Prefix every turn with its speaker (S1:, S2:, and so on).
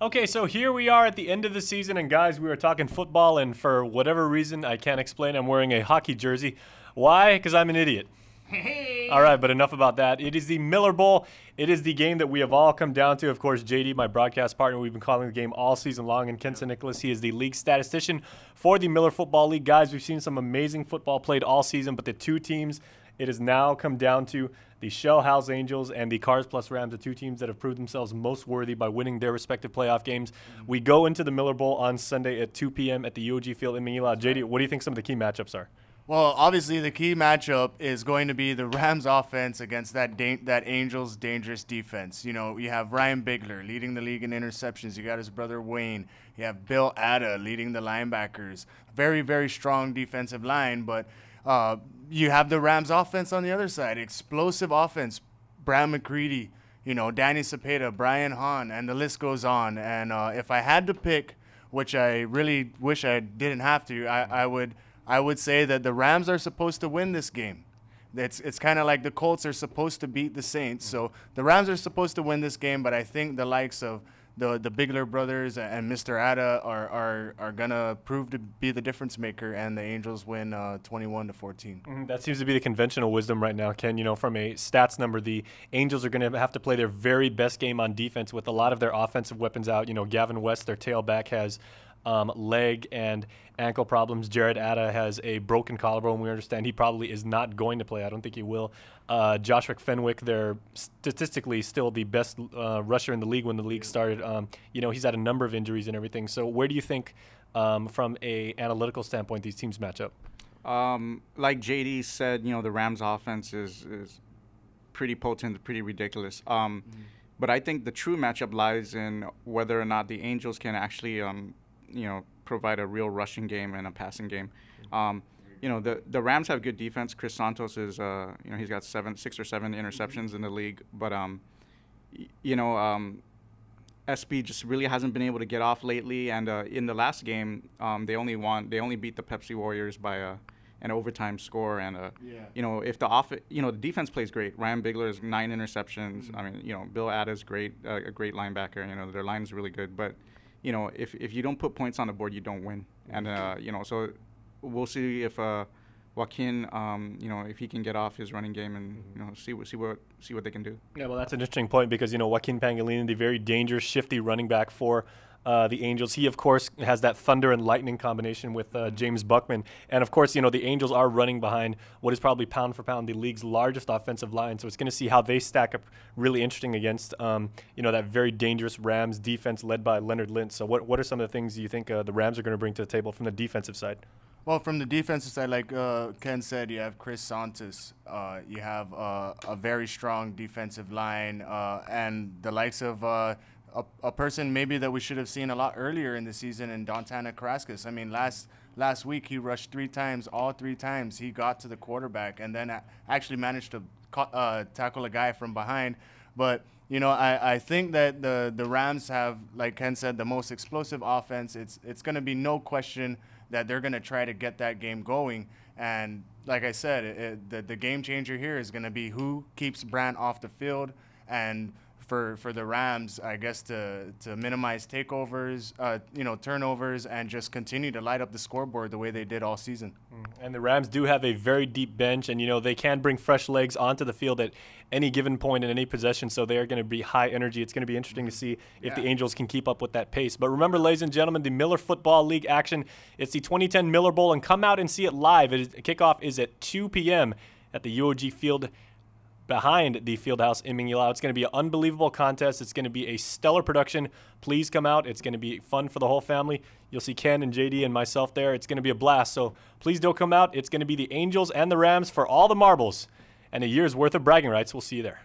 S1: Okay, so here we are at the end of the season, and guys, we were talking football, and for whatever reason, I can't explain, I'm wearing a hockey jersey. Why? Because I'm an idiot.
S2: Hey.
S1: All right, but enough about that. It is the Miller Bowl. It is the game that we have all come down to. Of course, JD, my broadcast partner, we've been calling the game all season long, and Kenson Nicolas, he is the league statistician for the Miller Football League. Guys, we've seen some amazing football played all season, but the two teams it has now come down to the Shell House Angels and the Cars Plus Rams, the two teams that have proved themselves most worthy by winning their respective playoff games. We go into the Miller Bowl on Sunday at 2 p.m. at the UOG Field in Manila. JD, what do you think some of the key matchups are?
S2: Well, obviously the key matchup is going to be the Rams offense against that Angels dangerous defense. You know, you have Ryan Bigler leading the league in interceptions. You got his brother Wayne. You have Bill Atta leading the linebackers. Very, very strong defensive line, but you have the Rams offense on the other side. Explosive offense. Brad McCready, Danny Cepeda, Brian Hahn, and the list goes on. And if I had to pick, which I really wish I didn't have to, I would say that the Rams are supposed to win this game. It's kind of like the Colts are supposed to beat the Saints. So the Rams are supposed to win this game, but I think the likes of the Bigler brothers and Mr. Atta are gonna prove to be the difference maker, and the Angels win 21-14.
S1: That seems to be the conventional wisdom right now, Ken. From a stats number, the Angels are going to have to play their very best game on defense with a lot of their offensive weapons out. Gavin West, their tailback, has leg and ankle problems. Jared Atta has a broken collarbone. We understand he probably is not going to play. I don't think he will. Joshua Fenwick, they're statistically still the best rusher in the league when the league started. He's had a number of injuries and everything. So where do you think, from a analytical standpoint, these teams match up?
S3: Like JD said, the Rams offense is pretty potent, pretty ridiculous. But I think the true matchup lies in whether or not the Angels can actually provide a real rushing game and a passing game. The Rams have good defense. Chris Santos is, he's got 6 or 7 interceptions in the league. But, SB just really hasn't been able to get off lately. And in the last game, they only beat the Pepsi Warriors by an overtime score. And, if the defense plays great. Ryan Bigler has 9 interceptions. I mean, Bill Atta is great, a great linebacker. Their line is really good. But, if you don't put points on the board, you don't win. And, so we'll see if Joaquin, if he can get off his running game and, see what they can do. Yeah,
S1: well, that's an interesting point because, Joaquin Pangilinan, the very dangerous, shifty running back for the Angels. He, of course, has that thunder and lightning combination with James Buckman. And, of course, the Angels are running behind what is probably pound for pound the league's largest offensive line. So it's going to see how they stack up really interesting against, that very dangerous Rams defense led by Leonard Lynch. So what are some of the things you think the Rams are going to bring to the table from the defensive side?
S2: Well, from the defensive side, like Ken said, you have Chris Santos. You have a very strong defensive line, and the likes of a person maybe that we should have seen a lot earlier in the season in Dantana Carrasquez. I mean, last week he rushed 3 times. All 3 times he got to the quarterback and then actually managed to tackle a guy from behind. But, I think that the Rams have, like Ken said, the most explosive offense. It's going to be no question that they're going to try to get that game going. And like I said, the game changer here is going to be who keeps Brand off the field. And for the Rams, I guess, to minimize takeovers, turnovers, and just continue to light up the scoreboard the way they did all season.
S1: And the Rams do have a very deep bench, and, they can bring fresh legs onto the field at any given point in any possession, so they are going to be high energy. It's going to be interesting to see if the Angels can keep up with that pace. But remember, ladies and gentlemen, the Miller Football League action, it's the 2010 Miller Bowl, and come out and see it live. Kickoff is at 2 p.m. at the UOG Field behind the Fieldhouse in Manila. It's going to be an unbelievable contest. It's going to be a stellar production. Please come out. It's going to be fun for the whole family. You'll see Ken and JD and myself there. It's going to be a blast. So please don't come out. It's going to be the Angels and the Rams for all the marbles and a year's worth of bragging rights. We'll see you there.